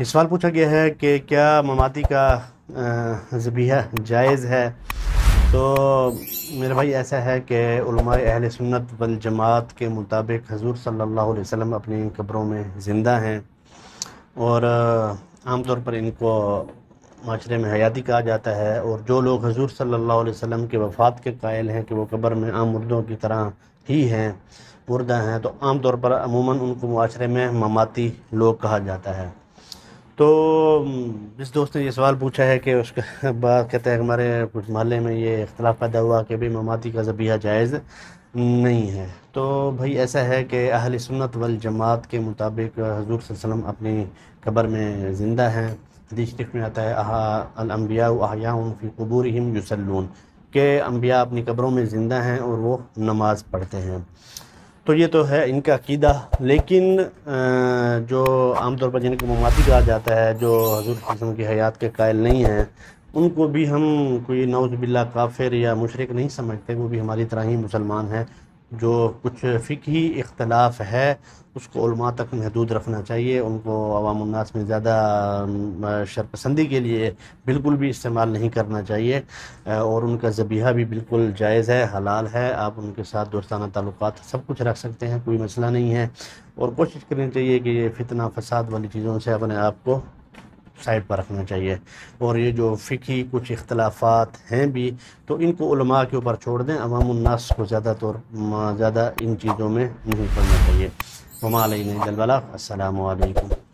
یہ سوال پوچھا گیا ہے کہ کیا مماتی کا ذبیحہ جائز ہے؟ تو میرے بھائی ایسا ہے کہ علماء اہل سنت والجماعت کے مطابق حضور صلی اللہ علیہ وسلم اپنی قبروں میں زندہ ہیں، اور عام طور پر ان کو معاشرے میں حیاتی کہا جاتا ہے، اور جو لوگ حضور صلی اللہ علیہ وسلم کے وفات کے قائل ہیں کہ وہ قبر میں عام مردوں کی طرح ہی ہیں، مردہ ہیں، تو عام طور پر عموماً ان کو معاشرے میں مماتی لوگ کہا جاتا ہے۔ تو جس دوست نے یہ سوال پوچھا ہے کہ اس کے بعد کہتے ہیں ہمارے کچھ محلے میں یہ اختلاف پیدا ہوا کہ بھی مماتی کا ذبیحہ جائز نہیں ہے، تو بھائی ایسا ہے کہ اہل سنت والجماعت کے مطابق حضور صلی اللہ علیہ وسلم اپنی قبر میں زندہ ہیں۔ حدیث شریف میں آتا ہے الانبیاء احیاء فی قبورہم یصلون، کہ انبیاء اپنی قبروں میں زندہ ہیں اور وہ نماز پڑھتے ہیں۔ تو یہ تو ہے ان کا عقیدہ، لیکن جو عام طور پر جن کو مماتی کہا جاتا ہے، جو حضور صلی اللہ علیہ وسلم کی حیات کے قائل نہیں ہیں، ان کو بھی ہم کوئی نعوذ باللہ کافر یا مشرک نہیں سمجھتے، وہ بھی ہماری طرح ہی مسلمان ہیں۔ جو کچھ فقہی اختلاف ہے اس کو علماء تک محدود رکھنا چاہیے، ان کو عوام الناس میں زیادہ شرپسندی کے لیے بالکل بھی استعمال نہیں کرنا چاہیے، اور ان کا ذبیحہ بھی بالکل جائز ہے، حلال ہے، آپ ان کے ساتھ دوستانہ تعلقات سب کچھ رکھ سکتے ہیں، کوئی مسئلہ نہیں ہے۔ اور کوشش کرنی چاہیے کہ یہ فتنہ فساد والی چیزوں سے اپنے آپ کو سائڈ پر رکھنا چاہیے، اور یہ جو فقہی کچھ اختلافات ہیں بھی تو ان کو علماء کے اوپر چھوڑ دیں، عوام الناس کو زیادہ ان چیزوں میں نہیں پڑنا چاہیے۔ وما علینا الا البلاغ۔ السلام علیکم۔